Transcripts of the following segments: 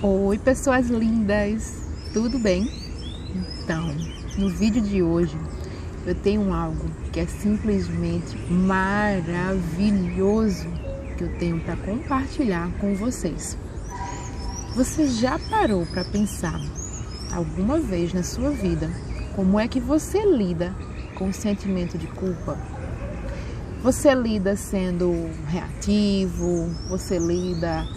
Oi, pessoas lindas, tudo bem? Então, no vídeo de hoje eu tenho algo que é simplesmente maravilhoso que eu tenho para compartilhar com vocês. Você já parou para pensar alguma vez na sua vida como é que você lida com o sentimento de culpa? Você lida sendo reativo, você lida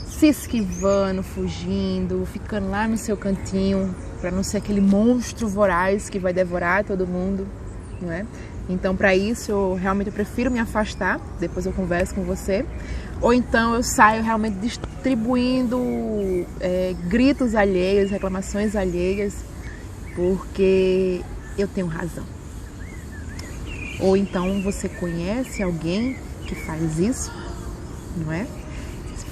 se esquivando, fugindo, ficando lá no seu cantinho para não ser aquele monstro voraz que vai devorar todo mundo, não é? Então, para isso, eu realmente prefiro me afastar, depois eu converso com você. Ou então eu saio realmente distribuindo gritos alheios, reclamações alheias, porque eu tenho razão. Ou então você conhece alguém que faz isso, não é?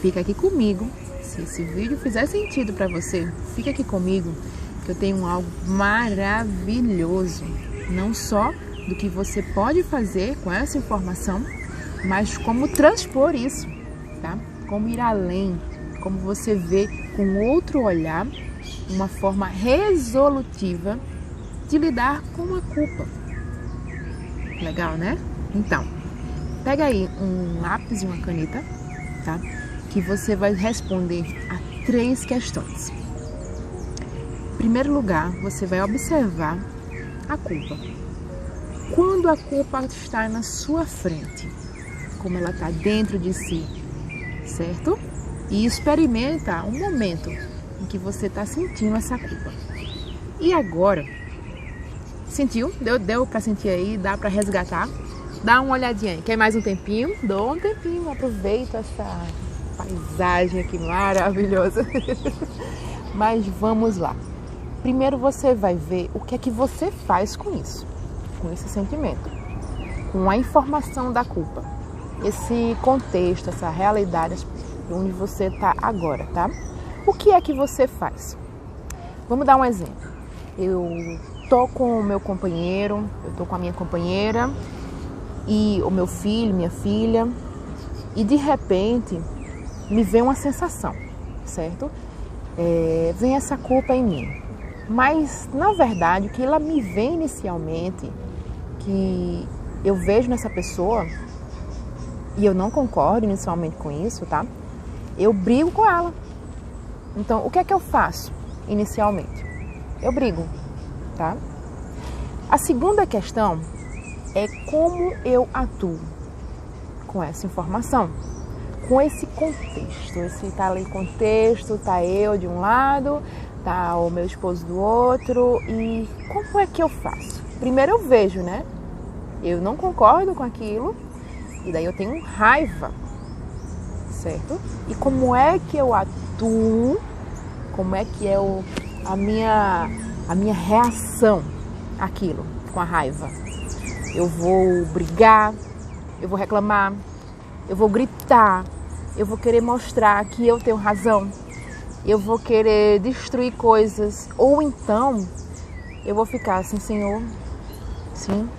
Fica aqui comigo. Se esse vídeo fizer sentido para você, fica aqui comigo, que eu tenho algo maravilhoso. Não só do que você pode fazer com essa informação, mas como transpor isso, tá? Como ir além, como você vê com outro olhar, uma forma resolutiva de lidar com a culpa. Legal, né? Então, pega aí um lápis e uma caneta, tá? Que você vai responder a 3 questões. Em primeiro lugar, você vai observar a culpa. Quando a culpa está na sua frente, como ela está dentro de si, certo? E experimenta um momento em que você está sentindo essa culpa. E agora, sentiu? Deu para sentir aí? Dá para resgatar? Dá uma olhadinha aí. Quer mais um tempinho? Dou um tempinho, aproveita essa paisagem aqui maravilhosa. Mas vamos lá. Primeiro você vai ver o que é que você faz com isso, com esse sentimento, com a informação da culpa, esse contexto, essa realidade onde você está agora, tá? O que é que você faz? Vamos dar um exemplo. Eu tô com o meu companheiro, eu tô com a minha companheira e o meu filho, minha filha, e de repente me vem uma sensação, certo? Vem essa culpa em mim. Mas, na verdade, o que ela me vem inicialmente, que eu vejo nessa pessoa, e eu não concordo inicialmente com isso, tá? Eu brigo com ela. Então, o que é que eu faço inicialmente? Eu brigo, tá? A segunda questão é como eu atuo com essa informação, com esse contexto. Esse tá ali contexto, tá eu de um lado, tá o meu esposo do outro, e como é que eu faço? Primeiro eu vejo, né? Eu não concordo com aquilo, e daí eu tenho raiva, certo? E como é que eu atuo? Como é que é a minha reação àquilo, com a raiva? Eu vou brigar, eu vou reclamar, eu vou gritar, eu vou querer mostrar que eu tenho razão, eu vou querer destruir coisas, ou então eu vou ficar assim, Senhor, sim,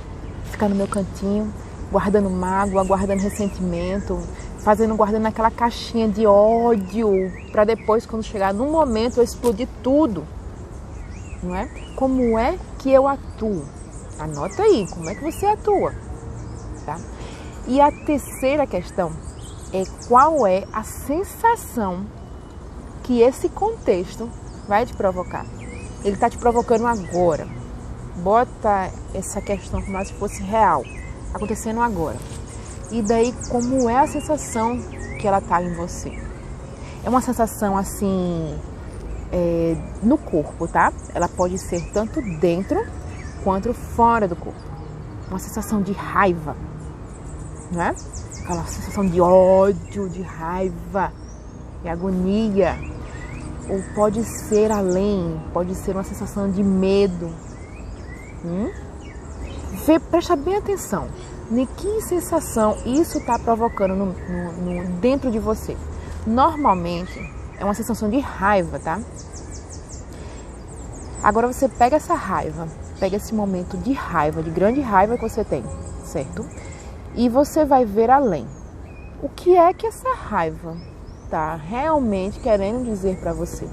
ficar no meu cantinho, guardando mágoa, guardando ressentimento, guardando aquela caixinha de ódio, para depois, quando chegar no momento, eu explodir tudo, não é? Como é que eu atuo? Anota aí, como é que você atua, tá? E a terceira questão é qual é a sensação que esse contexto vai te provocar. Ele está te provocando agora. Bota essa questão como se fosse real, acontecendo agora. E daí, como é a sensação que ela está em você? É uma sensação assim, no corpo, tá? Ela pode ser tanto dentro quanto fora do corpo. Uma sensação de raiva, não é? Aquela sensação de ódio, de raiva, de agonia. Ou pode ser além, pode ser uma sensação de medo. Presta bem atenção em que sensação isso está provocando dentro de você. Normalmente é uma sensação de raiva, tá? Agora você pega essa raiva, pega esse momento de raiva, de grande raiva que você tem, certo? E você vai ver além. O que é que essa raiva está realmente querendo dizer para você.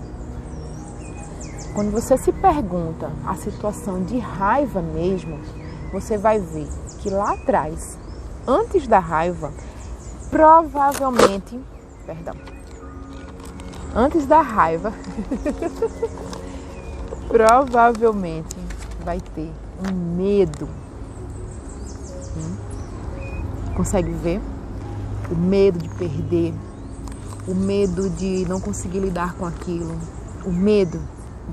Quando você se pergunta a situação de raiva mesmo, você vai ver que lá atrás, antes da raiva, antes da raiva, provavelmente vai ter um medo. Consegue ver? O medo de perder, o medo de não conseguir lidar com aquilo, o medo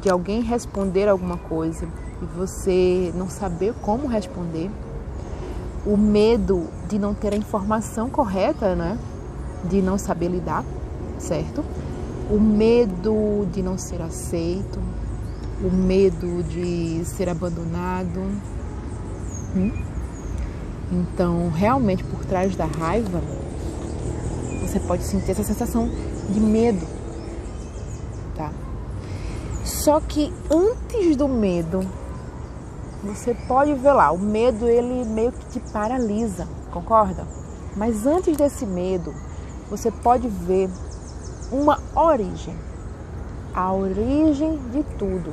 de alguém responder alguma coisa e você não saber como responder, o medo de não ter a informação correta, né? De não saber lidar, certo? O medo de não ser aceito, o medo de ser abandonado. Então, realmente, por trás da raiva, você pode sentir essa sensação de medo, tá? Só que antes do medo, você pode ver lá, o medo ele meio que te paralisa, concorda? Mas antes desse medo, você pode ver uma origem, a origem de tudo.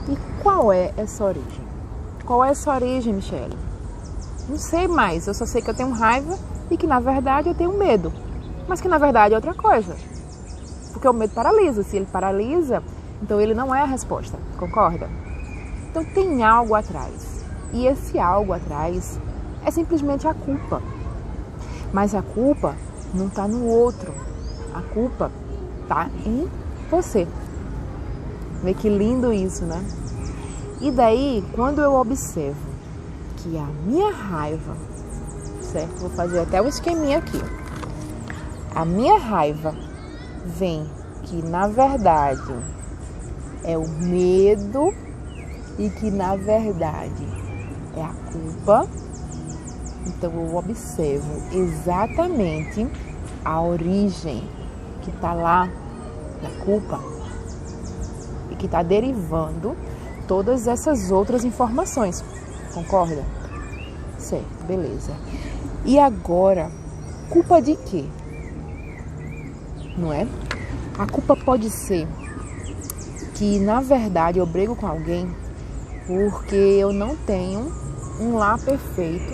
E qual é essa origem? Qual é essa origem, Michele? Não sei mais, eu só sei que eu tenho raiva e que na verdade eu tenho medo, mas que na verdade é outra coisa. Porque o medo paralisa, se ele paralisa, então ele não é a resposta, concorda? Então tem algo atrás, e esse algo atrás é simplesmente a culpa. Mas a culpa não está no outro, a culpa está em você. Vê que lindo isso, né? E daí, quando eu observo que a minha raiva, certo? Vou fazer até um esqueminha aqui. A minha raiva vem que, na verdade, é o medo e que, na verdade, é a culpa. Então, eu observo exatamente a origem que está lá na culpa e que está derivando todas essas outras informações. Concorda? Certo, beleza. E agora, culpa de quê? Não é? A culpa pode ser que, na verdade, eu brigo com alguém porque eu não tenho um lar perfeito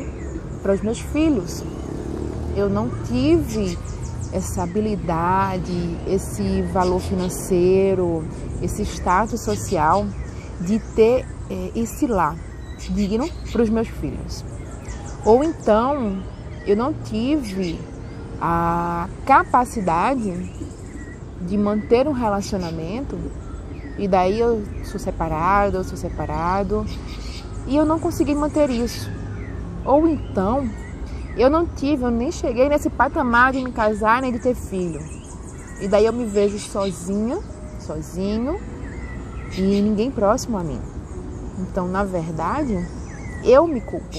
para os meus filhos. Eu não tive essa habilidade, esse valor financeiro, esse status social de ter esse lar digno para os meus filhos. Ou então, eu não tive a capacidade de manter um relacionamento e daí eu sou separado e eu não consegui manter isso. Ou então, eu nem cheguei nesse patamar de me casar nem de ter filho. E daí eu me vejo sozinho e ninguém próximo a mim. Então, na verdade, eu me culpo.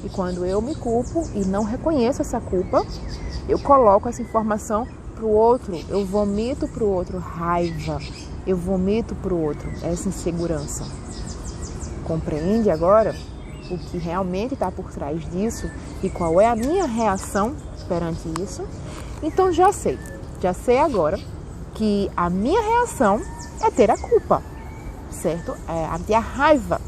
E quando eu me culpo e não reconheço essa culpa, eu coloco essa informação para o outro. Eu vomito para o outro raiva. Eu vomito para o outro essa insegurança. Compreende agora o que realmente está por trás disso e qual é a minha reação perante isso? Então já sei agora que a minha reação é ter a culpa, certo? É ter a raiva.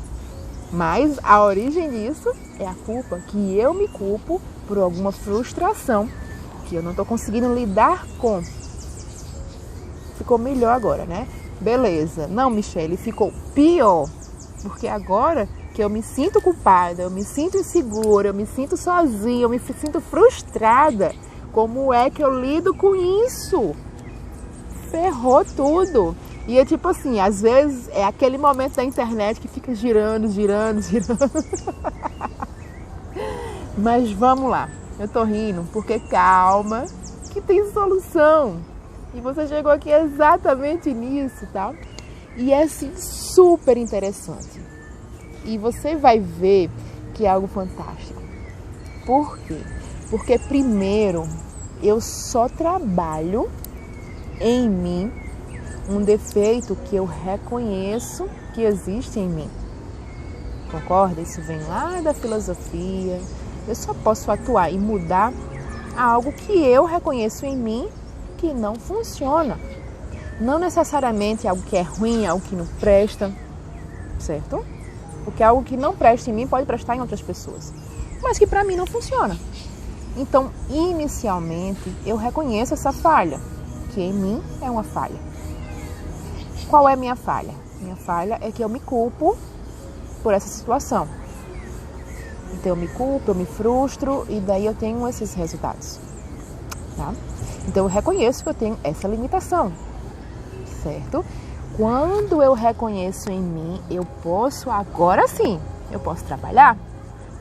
Mas a origem disso é a culpa, que eu me culpo por alguma frustração que eu não estou conseguindo lidar com. Ficou melhor agora, né? Beleza. Não, Michele, ficou pior. Porque agora que eu me sinto culpada, eu me sinto insegura, eu me sinto sozinha, eu me sinto frustrada, como é que eu lido com isso? Ferrou tudo. E é tipo assim, às vezes é aquele momento da internet que fica girando. Mas vamos lá, eu tô rindo porque calma, que tem solução. E você chegou aqui exatamente nisso, tá? E é assim, super interessante. E você vai ver que é algo fantástico. Por quê? Porque primeiro, eu só trabalho em mim um defeito que eu reconheço que existe em mim. Concorda? Isso vem lá da filosofia. Eu só posso atuar e mudar a algo que eu reconheço em mim que não funciona. Não necessariamente algo que é ruim, algo que não presta, certo? Porque algo que não presta em mim pode prestar em outras pessoas, mas que para mim não funciona. Então, inicialmente, eu reconheço essa falha, que em mim é uma falha. Qual é a minha falha? Minha falha é que eu me culpo por essa situação. Então, eu me culpo, eu me frustro e daí eu tenho esses resultados. Tá? Então, eu reconheço que eu tenho essa limitação, certo? Quando eu reconheço em mim, eu posso, agora sim, eu posso trabalhar.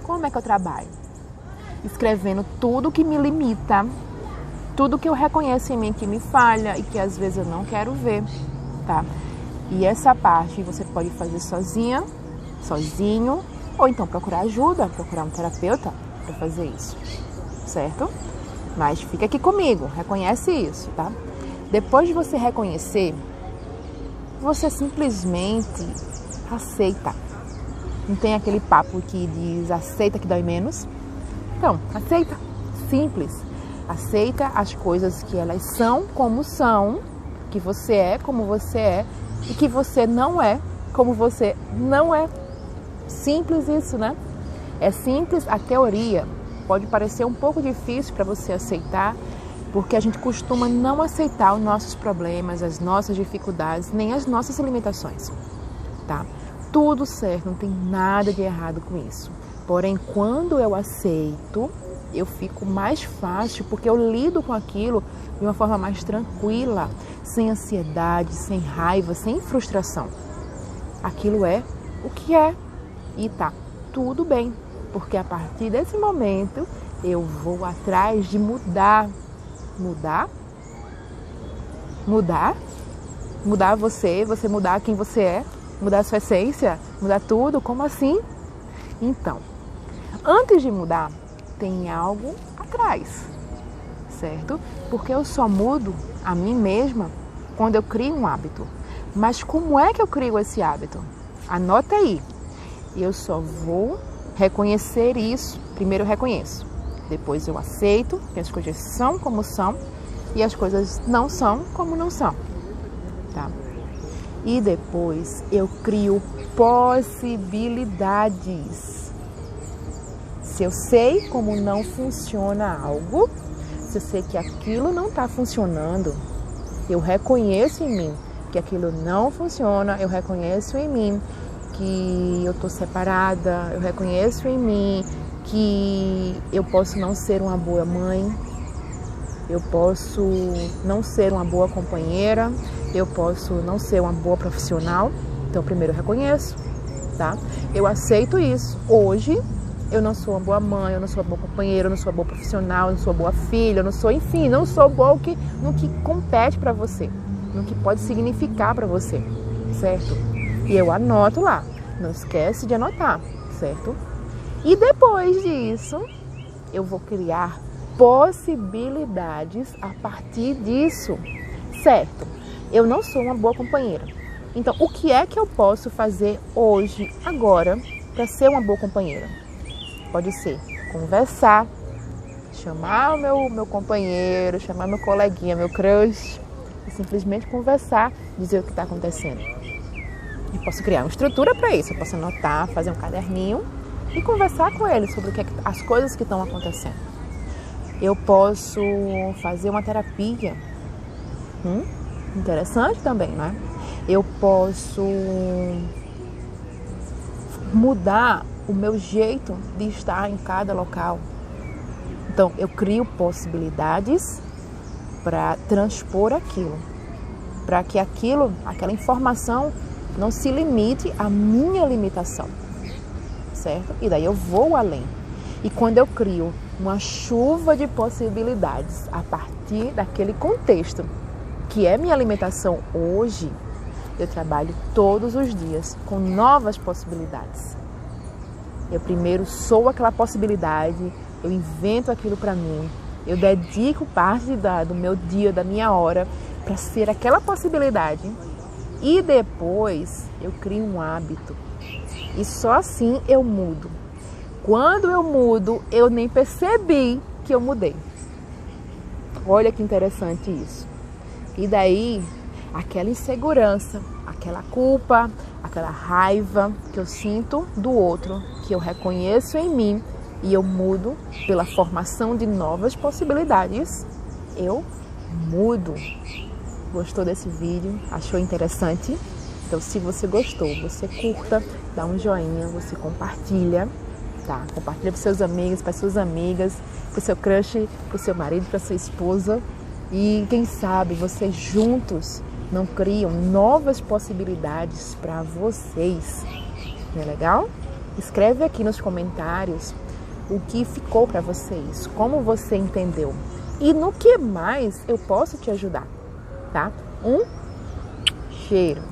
Como é que eu trabalho? Escrevendo tudo que me limita, tudo que eu reconheço em mim que me falha e que às vezes eu não quero ver, tá? E essa parte você pode fazer sozinha, sozinho, ou então procurar ajuda, procurar um terapeuta para fazer isso, certo? Mas fica aqui comigo, reconhece isso, tá? Depois de você reconhecer, você simplesmente aceita. Não tem aquele papo que diz aceita que dói menos? Então, aceita. Simples. Aceita as coisas que elas são como são, que você é como você é e que você não é como você não é. Simples isso, né? É simples a teoria. Pode parecer um pouco difícil para você aceitar, porque a gente costuma não aceitar os nossos problemas, as nossas dificuldades, nem as nossas limitações, tá? Tudo certo, não tem nada de errado com isso. Porém, quando eu aceito, eu fico mais fácil, porque eu lido com aquilo de uma forma mais tranquila, sem ansiedade, sem raiva, sem frustração. Aquilo é o que é e tá tudo bem, porque a partir desse momento eu vou atrás de mudar você mudar quem você é, mudar a sua essência, mudar tudo, como assim? Então, antes de mudar, tem algo atrás, certo? Porque eu só mudo a mim mesma quando eu crio um hábito. Mas como é que eu crio esse hábito? Anota aí. Eu só vou reconhecer isso. Primeiro eu reconheço. Depois eu aceito que as coisas são como são e as coisas não são como não são. Tá? E depois eu crio possibilidades. Se eu sei como não funciona algo, se eu sei que aquilo não está funcionando, eu reconheço em mim que aquilo não funciona, eu reconheço em mim que eu estou separada, eu reconheço em mim que eu posso não ser uma boa mãe, eu posso não ser uma boa companheira, eu posso não ser uma boa profissional. Então, primeiro eu reconheço, tá? Eu aceito isso. Hoje, eu não sou uma boa mãe, eu não sou uma boa companheira, eu não sou uma boa profissional, eu não sou uma boa filha, eu não sou, enfim, não sou boa no que compete para você, no que pode significar para você, certo? E eu anoto lá, não esquece de anotar, certo? E depois disso, eu vou criar possibilidades a partir disso, certo? Eu não sou uma boa companheira. Então, o que é que eu posso fazer hoje, agora, para ser uma boa companheira? Pode ser conversar, chamar o meu companheiro, chamar meu coleguinha, meu crush, e simplesmente conversar, dizer o que está acontecendo. Eu posso criar uma estrutura para isso, eu posso anotar, fazer um caderninho e conversar com ele sobre as coisas que estão acontecendo. Eu posso fazer uma terapia, interessante também, né? Eu posso mudar o meu jeito de estar em cada local. Então, eu crio possibilidades para transpor aquilo, para que aquela informação não se limite à minha limitação, certo? E daí eu vou além. E quando eu crio uma chuva de possibilidades a partir daquele contexto, que é minha limitação hoje, eu trabalho todos os dias com novas possibilidades. Eu primeiro sou aquela possibilidade, eu invento aquilo para mim, eu dedico parte do meu dia, da minha hora, para ser aquela possibilidade. E depois eu crio um hábito. E só assim eu mudo. Quando eu mudo, eu nem percebi que eu mudei. Olha que interessante isso. E daí, aquela insegurança, aquela culpa, aquela raiva que eu sinto do outro, que eu reconheço em mim e eu mudo pela formação de novas possibilidades, eu mudo. Gostou desse vídeo? Achou interessante? Então, se você gostou, você curta, dá um joinha, você compartilha, tá? Compartilha para seus amigos, para suas amigas, para o seu crush, para o seu marido, para sua esposa. E quem sabe vocês juntos não criam novas possibilidades para vocês. Não é legal? Escreve aqui nos comentários o que ficou para vocês, como você entendeu e no que mais eu posso te ajudar, tá? Um cheiro!